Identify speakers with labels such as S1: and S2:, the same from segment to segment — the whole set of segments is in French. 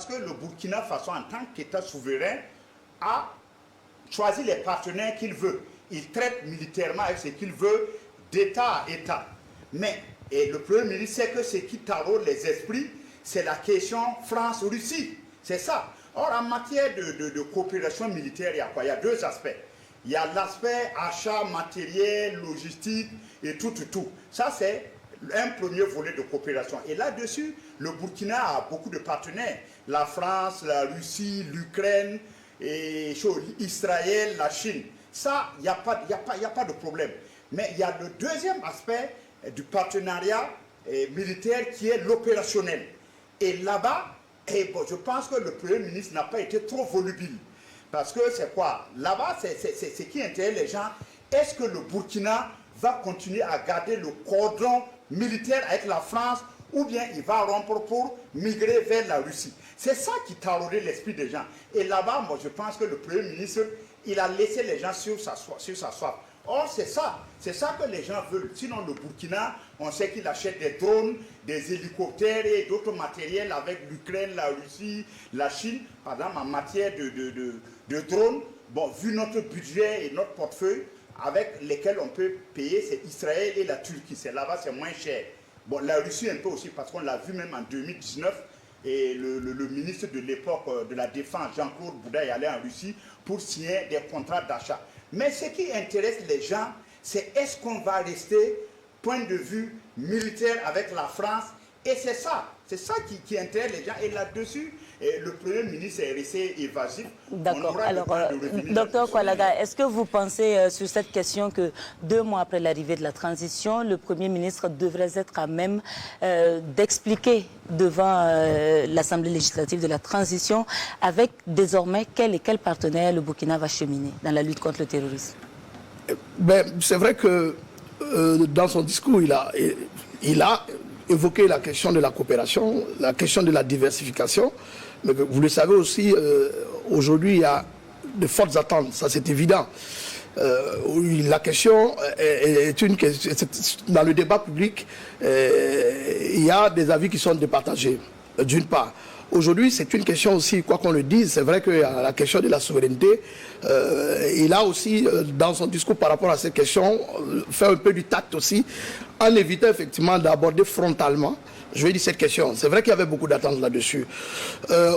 S1: parce que le Burkina Faso, en tant qu'État souverain, a choisi les partenaires qu'il veut. Il traite militairement avec ce qu'il veut d'État à État. Mais le Premier ministre sait que ce qui taraude les esprits, c'est la question France-Russie. C'est ça. Or, en matière de coopération militaire, il y a quoi? Il y a deux aspects. Il y a l'aspect achat matériel, logistique et tout. Ça, c'est un premier volet de coopération. Et là-dessus, le Burkina a beaucoup de partenaires. La France, la Russie, l'Ukraine, et Israël, la Chine. Ça, il n'y a pas de problème. Mais il y a le deuxième aspect du partenariat militaire qui est l'opérationnel. Et là-bas, je pense que le Premier ministre n'a pas été trop volubile. Parce que c'est quoi? Là-bas, c'est ce qui intéresse les gens. Est-ce que le Burkina va continuer à garder le cordon militaire avec la France ou bien il va rompre pour migrer vers la Russie? C'est ça qui taraudait l'esprit des gens. Et là-bas, moi, je pense que le Premier ministre, il a laissé les gens sur sa soif. Or, c'est ça que les gens veulent. Sinon, le Burkina, on sait qu'il achète des drones, des hélicoptères et d'autres matériels avec l'Ukraine, la Russie, la Chine. Par exemple, en matière de drones, bon, vu notre budget et notre portefeuille, avec lesquels on peut payer, c'est Israël et la Turquie. C'est là-bas, c'est moins cher. Bon, la Russie un peu aussi, parce qu'on l'a vu même en 2019. Et le ministre de l'époque de la Défense, Jean-Claude Bouda, est allé en Russie pour signer des contrats d'achat. Mais ce qui intéresse les gens, c'est est-ce qu'on va rester point de vue militaire avec la France? Et c'est ça qui intéresse les gens. Et là-dessus, le Premier ministre est resté évasif.
S2: D'accord. Alors, docteur Kwalaga, est-ce que vous pensez sur cette question que 2 mois après l'arrivée de la transition, le Premier ministre devrait être à même d'expliquer devant l'Assemblée législative de la transition avec désormais quel et quel partenaire le Burkina va cheminer dans la lutte contre le terrorisme?
S3: C'est vrai que dans son discours, il a évoqué la question de la coopération, la question de la diversification. Mais vous le savez aussi, aujourd'hui, il y a de fortes attentes, ça c'est évident. La question est une question, dans le débat public, il y a des avis qui sont départagés, d'une part. Aujourd'hui, c'est une question aussi, quoi qu'on le dise, c'est vrai qu'il y a la question de la souveraineté. Il a aussi, dans son discours par rapport à cette question, fait un peu du tact aussi, en évitant effectivement d'aborder frontalement, je vais dire cette question. C'est vrai qu'il y avait beaucoup d'attentes là-dessus.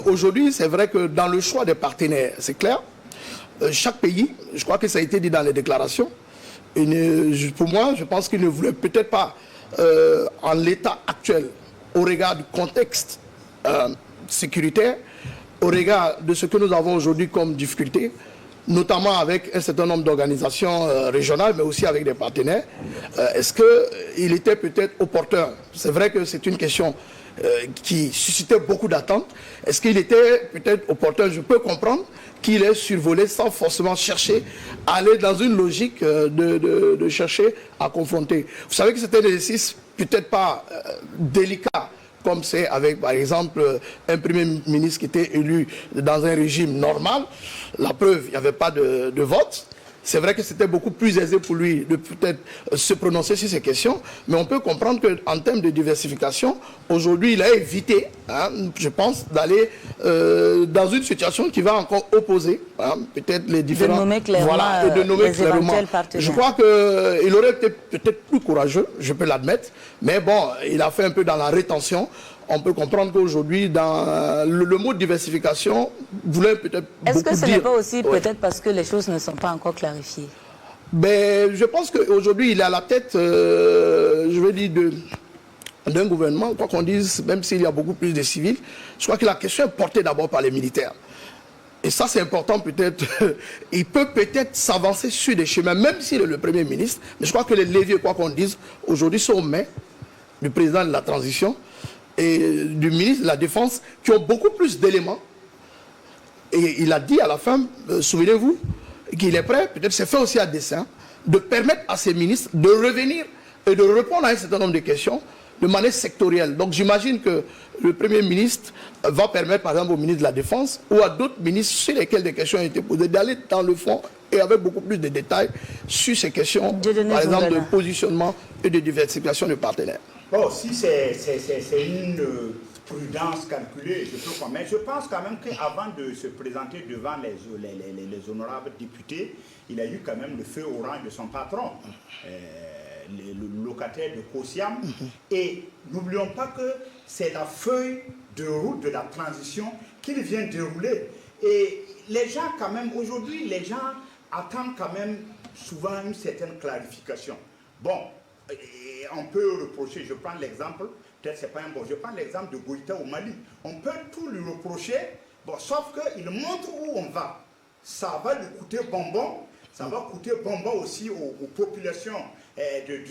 S3: Aujourd'hui, c'est vrai que dans le choix des partenaires, c'est clair, chaque pays, je crois que ça a été dit dans les déclarations, pour moi, je pense qu'il ne voulait peut-être pas, en l'état actuel, au regard du contexte sécuritaire, au regard de ce que nous avons aujourd'hui comme difficulté, notamment avec un certain nombre d'organisations régionales, mais aussi avec des partenaires, est-ce qu'il était peut-être opportun? C'est vrai que c'est une question qui suscitait beaucoup d'attentes. Est-ce qu'il était peut-être opportun? Je peux comprendre qu'il ait survolé sans forcément chercher à aller dans une logique de chercher à confronter. Vous savez que c'était un exercice peut-être pas délicat, comme c'est avec, par exemple, un Premier ministre qui était élu dans un régime normal. La preuve, il n'y avait pas de vote. C'est vrai que c'était beaucoup plus aisé pour lui de peut-être se prononcer sur ces questions, mais on peut comprendre qu'en termes de diversification, aujourd'hui, il a évité, je pense, d'aller dans une situation qui va encore opposer peut-être les différents...
S2: De nommer clairement,
S3: voilà, et de nommer clairement. Je crois qu'il aurait été peut-être plus courageux, je peux l'admettre, mais bon, il a fait un peu dans la rétention. On peut comprendre qu'aujourd'hui, dans le mot diversification, voulait peut-être beaucoup dire...
S2: Est-ce que ce n'est pas aussi peut-être parce que les choses ne sont pas encore clarifiées?
S3: Je pense qu'aujourd'hui, il est à la tête, je veux dire, d'un gouvernement, quoi qu'on dise, même s'il y a beaucoup plus de civils, je crois que la question est portée d'abord par les militaires. Et ça, c'est important peut-être. Il peut peut-être s'avancer sur des chemins, même s'il est le Premier ministre. Mais je crois que les leviers, quoi qu'on dise, aujourd'hui sont aux mains du président de la transition et du ministre de la Défense, qui ont beaucoup plus d'éléments. Et il a dit à la fin, souvenez-vous, qu'il est prêt, peut-être c'est fait aussi à dessein, de permettre à ces ministres de revenir et de répondre à un certain nombre de questions de manière sectorielle. Donc j'imagine que le Premier ministre va permettre, par exemple, au ministre de la Défense ou à d'autres ministres sur lesquels des questions ont été posées, d'aller dans le fond et avec beaucoup plus de détails sur ces questions, par exemple, de positionnement et de diversification de partenaires.
S1: Bon, si c'est une prudence calculée, mais je pense quand même qu'avant de se présenter devant les honorables députés, il a eu quand même le feu orange de son patron, le locataire de Kosiam. Et n'oublions pas que c'est la feuille de route de la transition qu'il vient dérouler. Et les gens quand même, aujourd'hui, les gens attendent quand même souvent une certaine clarification. Bon, on peut reprocher, je prends l'exemple, peut-être c'est pas un bon, je prends l'exemple de Goïta au Mali. On peut tout lui reprocher, bon, sauf qu'il montre où on va. Ça va lui coûter bonbon, ça va coûter bonbon aussi aux populations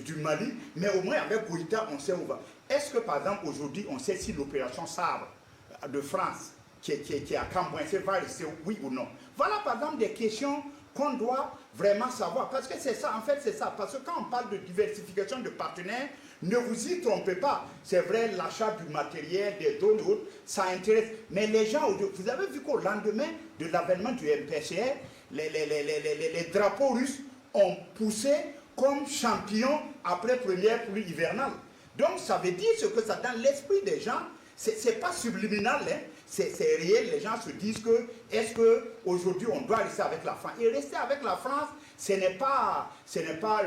S1: du Mali, mais au moins avec Goïta, on sait où on va. Est-ce que par exemple aujourd'hui, on sait si l'opération Sabre de France, qui est à Cambouensé, va rester oui ou non? Voilà par exemple des questions qu'on doit vraiment savoir. Parce que c'est ça, en fait c'est ça. Parce que quand on parle de diversification de partenaires, ne vous y trompez pas. C'est vrai, l'achat du matériel, des drones et autres, ça intéresse. Mais les gens, vous avez vu qu'au lendemain de l'avènement du MPCR, les drapeaux russes ont poussé comme champions après première pluie hivernale. Donc ça veut dire ce que ça dans l'esprit des gens. C'est pas subliminal, hein. C'est réel. Les gens se disent que est-ce qu'aujourd'hui on doit rester avec la France? Et rester avec la France, ce n'est pas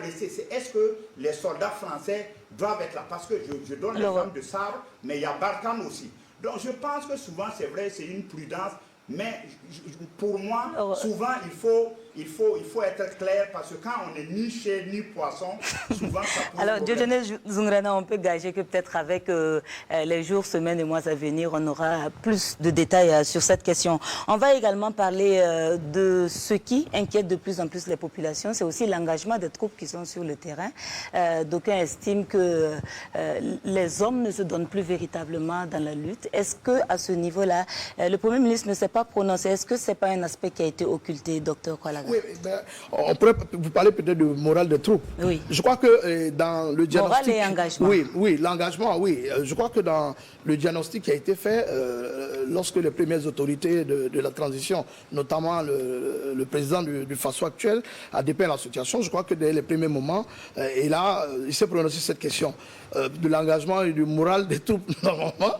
S1: rester. Est-ce que les soldats français doivent être là? Parce que je donne l'exemple de Sabre, mais il y a Barkhane aussi. Donc je pense que souvent c'est vrai, c'est une prudence. Mais pour moi, souvent, il faut être clair parce que quand on n'est ni chien ni poisson, souvent ça pose
S2: Alors,
S1: problème.
S2: Dieudonné Zoungrana, on peut gager que peut-être avec les jours, semaines et mois à venir, on aura plus de détails sur cette question. On va également parler de ce qui inquiète de plus en plus les populations. C'est aussi l'engagement des troupes qui sont sur le terrain. D'aucuns estiment que les hommes ne se donnent plus véritablement dans la lutte. Est-ce qu'à ce niveau-là, le Premier ministre ne s'est pas prononcé? Est-ce que ce n'est pas un aspect qui a été occulté, docteur Kwalaga?
S3: Oui, on pourrait vous parler peut-être de morale des troupes.
S2: Oui.
S3: Je crois que dans le diagnostic...
S2: Morale et engagement.
S3: Oui, l'engagement, oui. Je crois que dans le diagnostic qui a été fait, lorsque les premières autorités de la transition, notamment le président du FASO actuel, a dépeint la situation, je crois que dès les premiers moments, il s'est prononcé cette question de l'engagement et du moral des troupes, normalement.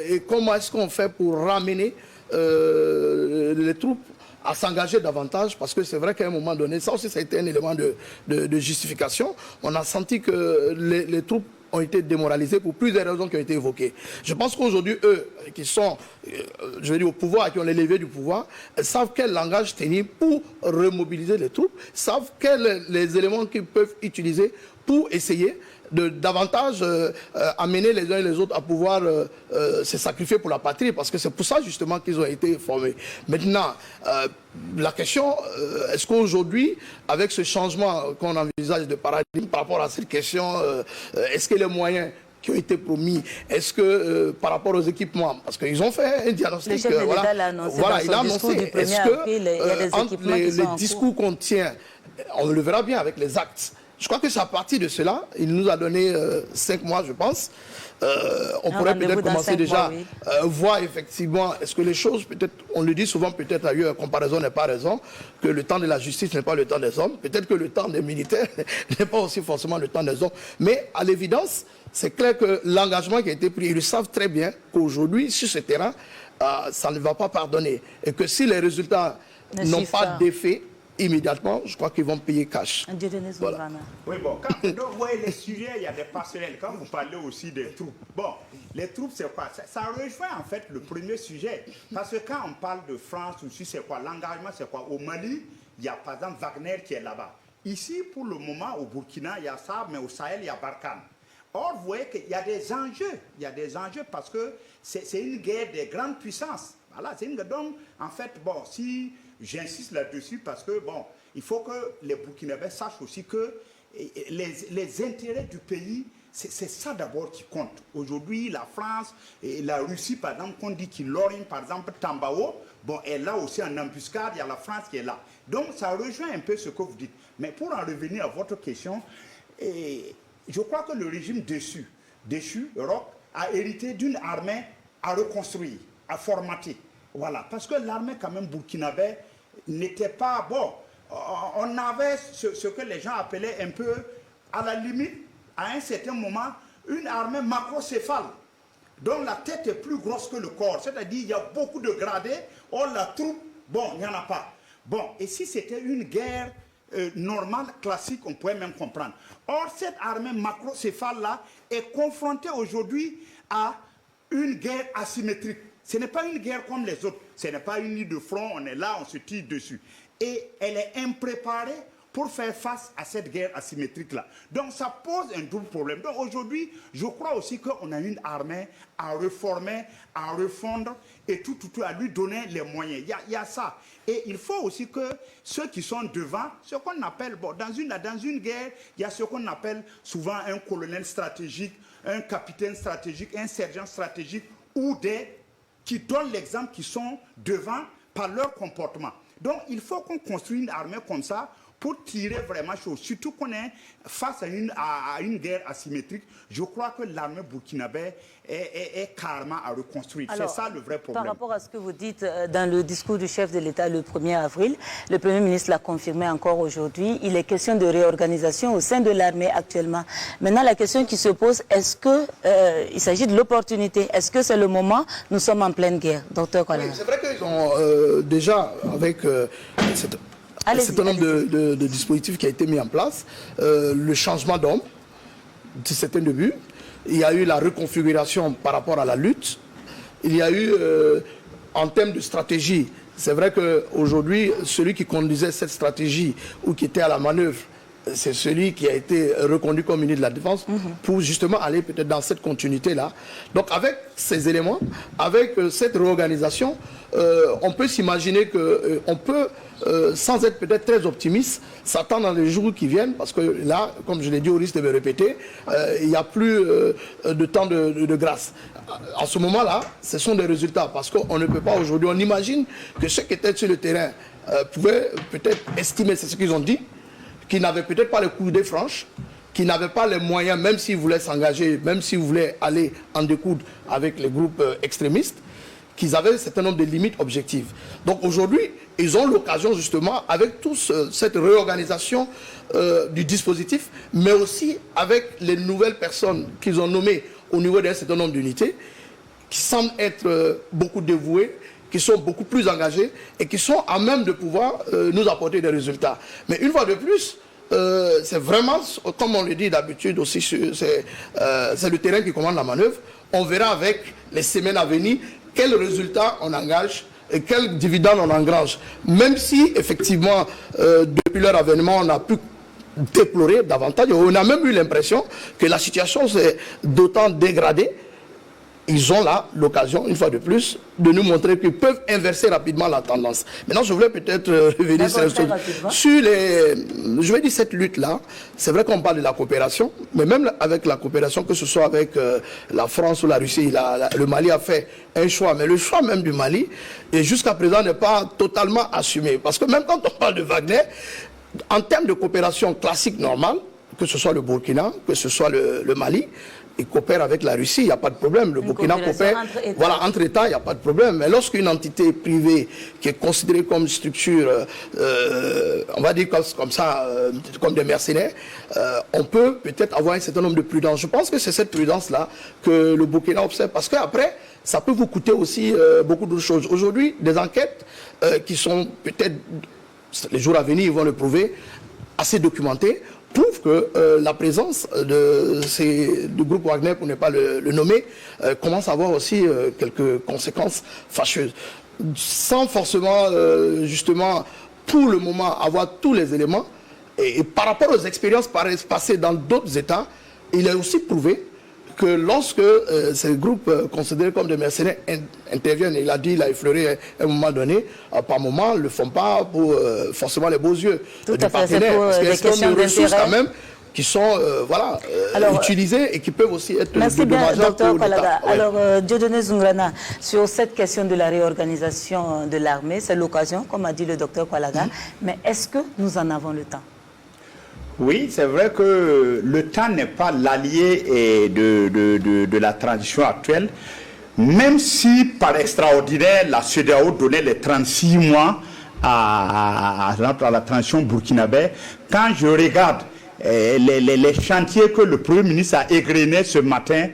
S3: Et comment est-ce qu'on fait pour ramener les troupes à s'engager davantage, parce que c'est vrai qu'à un moment donné, ça aussi ça a été un élément de justification. On a senti que les troupes ont été démoralisées pour plusieurs raisons qui ont été évoquées. Je pense qu'aujourd'hui, eux, qui sont, je veux dire, au pouvoir, qui ont les leviers du pouvoir, savent quel langage tenir pour remobiliser les troupes, savent quels les éléments qu'ils peuvent utiliser pour essayer de davantage amener les uns et les autres à pouvoir se sacrifier pour la patrie, parce que c'est pour ça justement qu'ils ont été formés. Maintenant, la question, est-ce qu'aujourd'hui, avec ce changement qu'on envisage de paradigme par rapport à cette question, est-ce que les moyens qui ont été promis, est-ce que par rapport aux équipements, parce qu'ils ont fait un diagnostic,
S2: le chef de l'État l'a annoncé dans son discours du 1er avril, il y a des équipements qui sont en cours.
S3: Les discours qu'on tient, on le verra bien avec les actes. Je crois que c'est à partir de cela, il nous a donné 5 mois, je pense. On pourrait peut-être commencer déjà à voir effectivement, est-ce que les choses, peut-être, on le dit souvent, peut-être ailleurs, comparaison n'est pas raison, que le temps de la justice n'est pas le temps des hommes, peut-être que le temps des militaires n'est pas aussi forcément le temps des hommes, mais à l'évidence, c'est clair que l'engagement qui a été pris, ils le savent très bien qu'aujourd'hui, sur ce terrain, ça ne va pas pardonner, et que si les résultats n'ont pas d'effet, immédiatement, je crois qu'ils vont payer cash.
S1: Voilà. Oui, bon, quand vous voyez les sujets, il y a des passerelles. Quand vous parlez aussi des troupes, bon, les troupes, c'est quoi? Ça rejoint en fait le premier sujet. Parce que quand on parle de France, aussi, c'est quoi? L'engagement, c'est quoi? Au Mali, il y a par exemple Wagner qui est là-bas. Ici, pour le moment, au Burkina, il y a ça, mais au Sahel, il y a Barkhane. Or, vous voyez qu'il y a des enjeux. Il y a des enjeux parce que c'est une guerre des grandes puissances. Voilà, c'est une guerre. Donc, en fait, bon, si j'insiste là-dessus parce que, bon, il faut que les Burkinabés sachent aussi que les intérêts du pays, c'est ça d'abord qui compte. Aujourd'hui, la France et la Russie, par exemple, qu'on dit qu'ils lorgnent, par exemple, Tambao, bon, est là aussi en embuscade, il y a la France qui est là. Donc, ça rejoint un peu ce que vous dites. Mais pour en revenir à votre question, je crois que le régime déchu, Roch, a hérité d'une armée à reconstruire, à formater. Voilà, parce que l'armée quand même burkinabé n'était pas bon. On avait ce que les gens appelaient un peu, à la limite, à un certain moment, une armée macrocéphale. dont la tête est plus grosse que le corps. C'est-à-dire il y a beaucoup de gradés. Or, la troupe, bon, il n'y en a pas. Bon, et si c'était une guerre normale, classique, on pourrait même comprendre. Or, cette armée macrocéphale-là est confrontée aujourd'hui à une guerre asymétrique. Ce n'est pas une guerre comme les autres. Ce n'est pas une ligne de front, on est là, on se tire dessus. Et elle est impréparée pour faire face à cette guerre asymétrique-là. Donc ça pose un double problème. Donc aujourd'hui, je crois aussi qu'on a une armée à reformer, à refondre et tout à lui donner les moyens. Il y a ça. Et il faut aussi que ceux qui sont devant, ce qu'on appelle, bon, dans une guerre, il y a ce qu'on appelle souvent un colonel stratégique, un capitaine stratégique, un sergent stratégique ou des qui donnent l'exemple, qui sont devant par leur comportement. Donc il faut qu'on construise une armée comme ça pour tirer vraiment chaud. Surtout qu'on est face à une guerre asymétrique. Je crois que l'armée burkinabé est carrément à reconstruire. C'est ça le vrai problème.
S2: Par rapport à ce que vous dites dans le discours du chef de l'État le 1er avril, le Premier ministre l'a confirmé encore aujourd'hui, il est question de réorganisation au sein de l'armée actuellement. Maintenant, la question qui se pose, est-ce qu'il s'agit de l'opportunité? Est-ce que c'est le moment? Nous sommes en pleine guerre, docteur Kwalaga.
S3: Oui, c'est vrai qu'ils ont déjà, avec un certain nombre de dispositifs qui a été mis en place, le changement d'homme, de certains débuts, il y a eu la reconfiguration par rapport à la lutte, il y a eu, en termes de stratégie, c'est vrai qu'aujourd'hui, celui qui conduisait cette stratégie ou qui était à la manœuvre, c'est celui qui a été reconduit comme ministre de la Défense pour justement aller peut-être dans cette continuité-là. Donc avec ces éléments, avec cette réorganisation, on peut s'imaginer qu'on peut, sans être peut-être très optimiste, s'attendre dans les jours qui viennent, parce que là, comme je l'ai dit, au risque de me répéter, il n'y a plus de temps de grâce. En ce moment-là, ce sont des résultats, parce qu'on ne peut pas aujourd'hui, on imagine que ceux qui étaient sur le terrain pouvaient peut-être estimer, c'est ce qu'ils ont dit, qui n'avaient peut-être pas le coup des franches, qui n'avaient pas les moyens, même s'ils voulaient s'engager, même s'ils voulaient aller en découdre avec les groupes extrémistes, qu'ils avaient un certain nombre de limites objectives. Donc aujourd'hui, ils ont l'occasion justement, avec toute cette réorganisation du dispositif, mais aussi avec les nouvelles personnes qu'ils ont nommées au niveau d'un certain nombre d'unités, qui semblent être beaucoup dévouées, qui sont beaucoup plus engagés et qui sont à même de pouvoir nous apporter des résultats. Mais une fois de plus, c'est vraiment, comme on le dit d'habitude aussi, c'est le terrain qui commande la manœuvre. On verra avec les semaines à venir quels résultats on engage et quels dividendes on engrange. Même si, effectivement, depuis leur avènement, on a pu déplorer davantage. On a même eu l'impression que la situation s'est d'autant dégradée. Ils ont là l'occasion, une fois de plus, de nous montrer qu'ils peuvent inverser rapidement la tendance. Maintenant, je voulais peut-être revenir sur je vais dire cette lutte-là. C'est vrai qu'on parle de la coopération, mais même avec la coopération, que ce soit avec la France ou la Russie, le Mali a fait un choix. Mais le choix même du Mali, jusqu'à présent, n'est pas totalement assumé. Parce que même quand on parle de Wagner, en termes de coopération classique normale, que ce soit le Burkina, que ce soit le Mali, ils coopèrent avec la Russie, il n'y a pas de problème. Le Burkina coopère entre États, il n'y a pas de problème. Mais lorsqu'une entité privée qui est considérée comme structure, on va dire comme ça, comme des mercenaires, on peut peut-être avoir un certain nombre de prudences. Je pense que c'est cette prudence-là que le Burkina observe, parce qu'après, ça peut vous coûter aussi beaucoup d'autres choses. Aujourd'hui, des enquêtes qui sont peut-être, les jours à venir, ils vont le prouver, assez documentées, prouve que la présence du groupe Wagner, pour ne pas le nommer, commence à avoir aussi quelques conséquences fâcheuses. Sans forcément, justement, pour le moment, avoir tous les éléments. Et par rapport aux expériences passées dans d'autres États, il est aussi prouvé que lorsque ces groupes considérés comme des mercenaires interviennent, il a effleuré à un moment donné, par moment, ne le font pas pour forcément les beaux yeux du partenaire. Parce qu'il y a un certain nombre de ressources quand même qui sont utilisées et qui peuvent aussi être dommageables pour l'État.
S2: Alors, Dieudonné Zoungrana, sur cette question de la réorganisation de l'armée, c'est l'occasion, comme a dit le docteur Kwalaga, mais est-ce que nous en avons le temps?
S1: Oui, c'est vrai que le temps n'est pas l'allié de la transition actuelle, même si par extraordinaire la CEDEAO donnait les 36 mois à la transition burkinabé. Quand je regarde les chantiers que le Premier ministre a égrenés ce matin,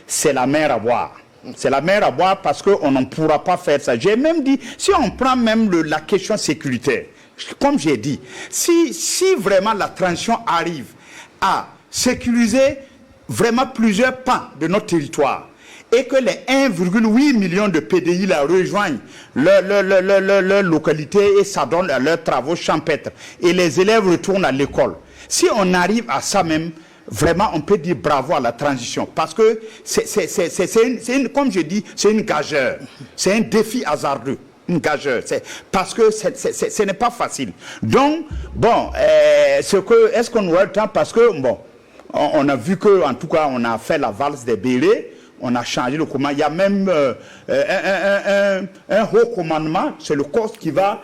S1: c'est la mer à boire. C'est la mer à boire parce qu'on ne pourra pas faire ça. J'ai même dit, si on prend même la question sécuritaire, comme j'ai dit, si vraiment la transition arrive à sécuriser vraiment plusieurs pans de notre territoire et que les 1,8 million de PDI la rejoignent leur localité et s'adonnent à leurs travaux champêtres et les élèves retournent à l'école. Si on arrive à ça même, vraiment on peut dire bravo à la transition parce que comme je dis, c'est une gageure, c'est un défi hasardeux. Une gageure, parce que ce n'est pas facile. Donc, bon, est-ce qu'on aura le temps? Parce que, bon, on a vu que, en tout cas, on a fait la valse des bérets, on a changé le commandement. Il y a même un haut commandement, c'est le COS qui va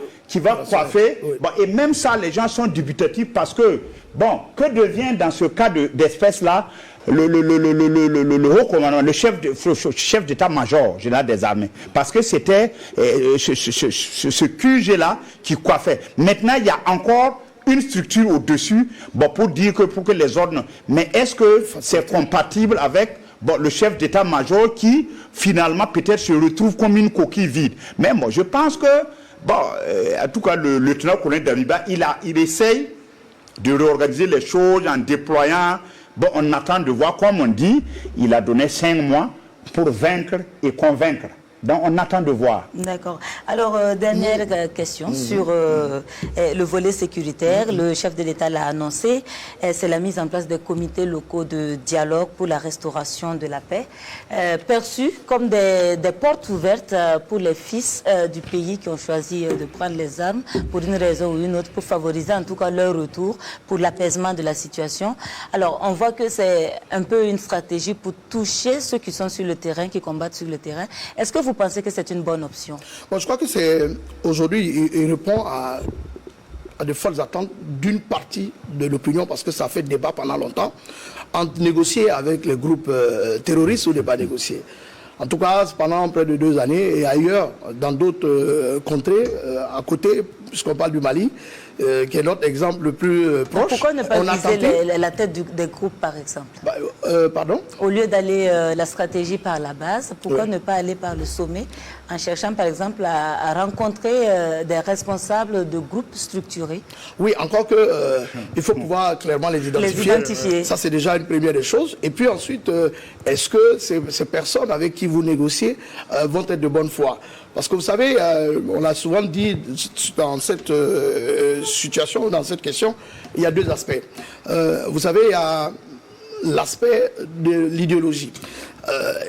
S1: coiffer. Oui. Bon, et même ça, les gens sont dubitatifs parce que, bon, que devient dans ce cas d'espèce-là le haut commandement, le chef d'état-major général des armées, parce que c'était ce QG-là qui coiffait. Maintenant, il y a encore une structure au-dessus, bon, pour que les ordres... Mais est-ce que c'est compatible avec le chef d'état-major qui, finalement, peut-être se retrouve comme une coquille vide? Mais moi, je pense que, en tout cas, le lieutenant-colonel Damiba, il essaye de réorganiser les choses en déployant... Bon, on attend de voir, comme on dit, il a donné 5 mois pour vaincre et convaincre. Donc, on attend de voir. D'accord.
S2: Alors, dernière question sur le volet sécuritaire. Le chef de l'État l'a annoncé. C'est la mise en place des comités locaux de dialogue pour la restauration de la paix, perçus comme des portes ouvertes pour les fils du pays qui ont choisi de prendre les armes pour une raison ou une autre, pour favoriser en tout cas leur retour, pour l'apaisement de la situation. Alors, on voit que c'est un peu une stratégie pour toucher ceux qui sont sur le terrain, qui combattent sur le terrain. Est-ce que vous pensez que c'est une bonne option?
S3: Bon, je crois que c'est aujourd'hui, il répond à de folles attentes d'une partie de l'opinion, parce que ça a fait débat pendant longtemps, entre négocier avec les groupes terroristes ou ne pas négocier. En tout cas, pendant près de 2 années et ailleurs, dans d'autres contrées, à côté, puisqu'on parle du Mali, qui est notre exemple le plus proche.
S2: Pourquoi ne pas viser la tête des groupes, par exemple?
S3: Pardon?
S2: Au lieu d'aller la stratégie par la base, pourquoi ne pas aller par le sommet, en cherchant, par exemple, à rencontrer des responsables de groupes structurés?
S3: Oui, encore que il faut pouvoir clairement les identifier. Ça, c'est déjà une première des choses. Et puis ensuite, est-ce que ces personnes avec qui vous négociez vont être de bonne foi? Parce que vous savez, on a souvent dit dans cette situation, dans cette question, il y a 2 aspects. Vous savez, il y a l'aspect de l'idéologie.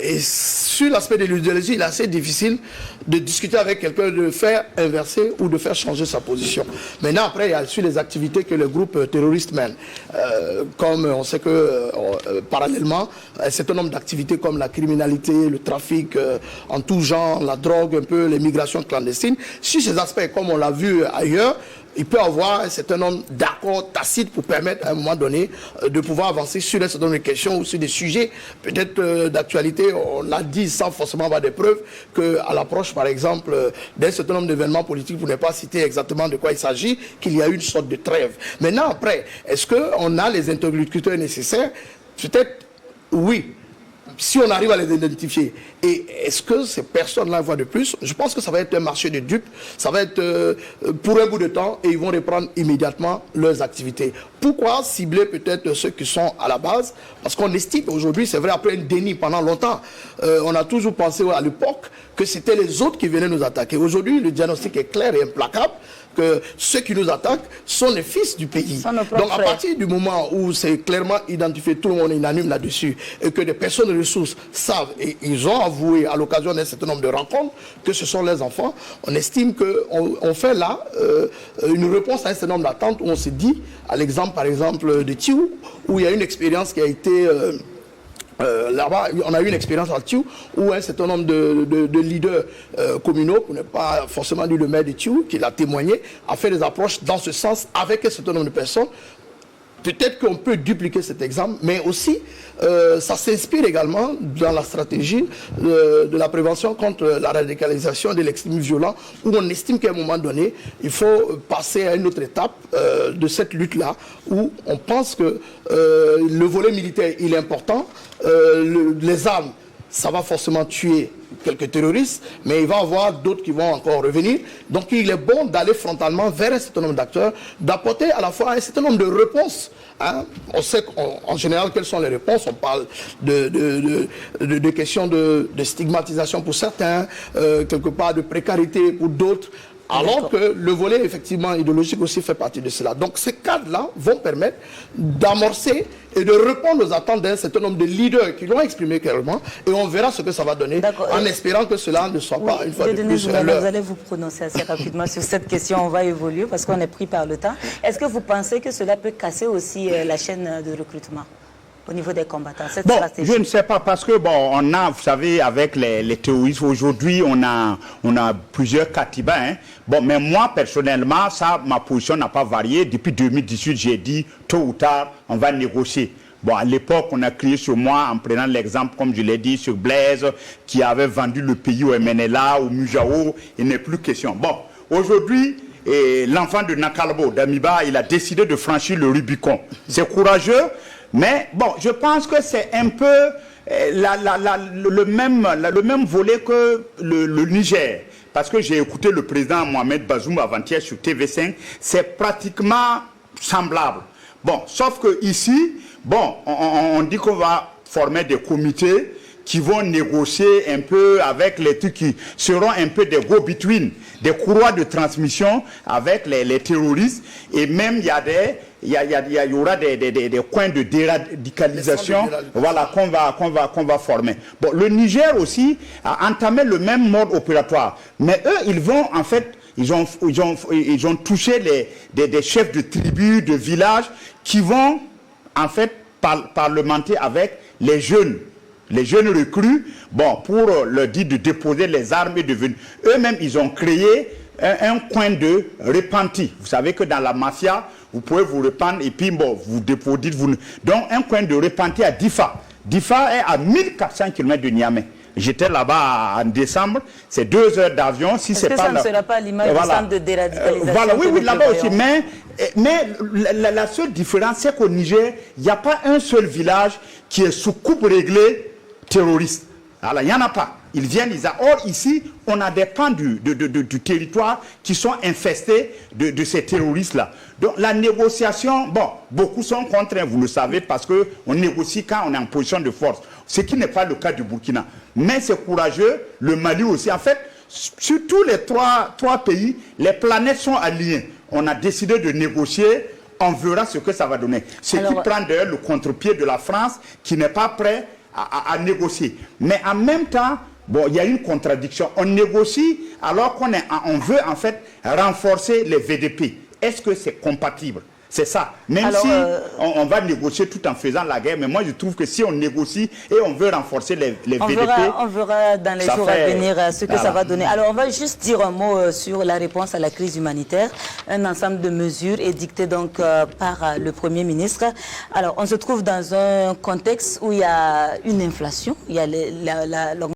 S3: Et sur l'aspect de l'idéologie, il est assez difficile de discuter avec quelqu'un, de faire inverser ou de faire changer sa position. Maintenant, après, il y a sur les activités que le groupe terroriste mène. Comme on sait que, parallèlement, un certain nombre d'activités comme la criminalité, le trafic en tout genre, la drogue, un peu les migrations clandestines. Sur ces aspects, comme on l'a vu ailleurs, il peut y avoir un certain nombre d'accords tacites pour permettre à un moment donné de pouvoir avancer sur un certain nombre de questions ou sur des sujets peut-être d'actualité. On l'a dit sans forcément avoir des preuves qu'à l'approche, par exemple, d'un certain nombre d'événements politiques, pour ne pas citer exactement de quoi il s'agit, qu'il y a eu une sorte de trêve. Maintenant, après, est-ce qu'on a les interlocuteurs nécessaires? Peut-être oui, si on arrive à les identifier. Et est-ce que ces personnes-là, une fois de plus, je pense que ça va être un marché de dupes, ça va être pour un bout de temps et ils vont reprendre immédiatement leurs activités. Pourquoi cibler peut-être ceux qui sont à la base? Parce qu'on estime aujourd'hui, c'est vrai, après un déni pendant longtemps, on a toujours pensé à l'époque que c'était les autres qui venaient nous attaquer. Aujourd'hui, le diagnostic est clair et implacable, que ceux qui nous attaquent sont les fils du pays. Donc à partir du moment où c'est clairement identifié, tout le monde est unanime là-dessus, et que des personnes de ressources savent, et ils ont avoué à l'occasion d'un certain nombre de rencontres, que ce sont leurs enfants, on estime qu'on fait là une réponse à un certain nombre d'attentes, où on se dit, à l'exemple par exemple de Tiou, où il y a une expérience qui a été... là-bas, on a eu une expérience à Tiou où un certain nombre de leaders communaux, pour ne pas forcément dire le maire de Tiou, qui l'a témoigné, a fait des approches dans ce sens avec un certain nombre de personnes. Peut-être qu'on peut dupliquer cet exemple, mais aussi ça s'inspire également dans la stratégie de la prévention contre la radicalisation de l'extrémisme violent, où on estime qu'à un moment donné, il faut passer à une autre étape de cette lutte-là, où on pense que le volet militaire, il est important, les armes, ça va forcément tuer quelques terroristes, mais il va y avoir d'autres qui vont encore revenir. Donc il est bon d'aller frontalement vers un certain nombre d'acteurs, d'apporter à la fois un certain nombre de réponses. Hein. On sait en général quelles sont les réponses. On parle de questions de stigmatisation pour certains, quelque part de précarité pour d'autres. Alors que le volet, effectivement, idéologique aussi fait partie de cela. Donc, ces cadres-là vont permettre d'amorcer et de répondre aux attentes d'un certain nombre de leaders qui l'ont exprimé clairement. Et on verra ce que ça va donner, en espérant que cela ne soit pas une fois de plus
S2: vous allez vous prononcer assez rapidement sur cette question. On va évoluer parce qu'on est pris par le temps. Est-ce que vous pensez que cela peut casser aussi la chaîne de recrutement au niveau des combattants, cette stratégie?
S1: Je ne sais pas, parce que, on a, vous savez, avec les terroristes, aujourd'hui, on a plusieurs katibas. Hein. Mais moi, personnellement, ma position n'a pas varié. Depuis 2018, j'ai dit, tôt ou tard, on va négocier. À l'époque, on a crié sur moi en prenant l'exemple, comme je l'ai dit, sur Blaise, qui avait vendu le pays au MNLA, au Mujao, il n'est plus question. Aujourd'hui, l'enfant de Nakalbo, d'Amiba, il a décidé de franchir le Rubicon. C'est courageux. Mais je pense que c'est un peu le même volet que le Niger. Parce que j'ai écouté le président Mohamed Bazoum avant-hier sur TV5, c'est pratiquement semblable. Sauf que ici, on dit qu'on va former des comités qui vont négocier un peu avec les trucs qui seront un peu des go-between, des courroies de transmission avec les terroristes. Et même il y aura des coins de déradicalisation, voilà, qu'on va former. Le Niger aussi a entamé le même mode opératoire. Mais eux, ils vont en fait, ils ont touché des chefs de tribus, de villages, qui vont en fait parlementer avec les jeunes recrues, pour leur dire de déposer les armes et de venir. Eux-mêmes, ils ont créé un coin de repenti. Vous savez que dans la mafia, vous pouvez vous rependre et puis vous déposez. Donc, un coin de repenti à Difa. Difa est à 1400 km de Niamey. J'étais là-bas en décembre, c'est 2 heures d'avion. Si
S2: Est-ce que ça ne sera pas l'image du centre de déradicalisation?
S1: Oui, là-bas aussi. Mais la seule différence, c'est qu'au Niger, il n'y a pas un seul village qui est sous coupe réglée terroriste. Alors, il n'y en a pas. Ils viennent, Or, ici, on a des pans du territoire qui sont infestés de ces terroristes-là. Donc, la négociation, beaucoup sont contre, vous le savez, parce qu'on négocie quand on est en position de force. Ce qui n'est pas le cas du Burkina. Mais c'est courageux. Le Mali aussi. En fait, sur tous les trois pays, les planètes sont alignées. On a décidé de négocier. On verra ce que ça va donner. Ce qui prend d'ailleurs le contre-pied de la France, qui n'est pas prêt à négocier. Mais en même temps, il y a une contradiction. On négocie alors qu'on veut en fait renforcer les VDP. Est-ce que c'est compatible? C'est ça. Même si on va négocier tout en faisant la guerre, mais moi je trouve que si on négocie et on veut renforcer les VDP...
S2: On verra dans les jours à venir ce que ça va donner. Alors on va juste dire un mot sur la réponse à la crise humanitaire. Un ensemble de mesures édictées donc par le Premier ministre. Alors on se trouve dans un contexte où il y a une inflation, il y a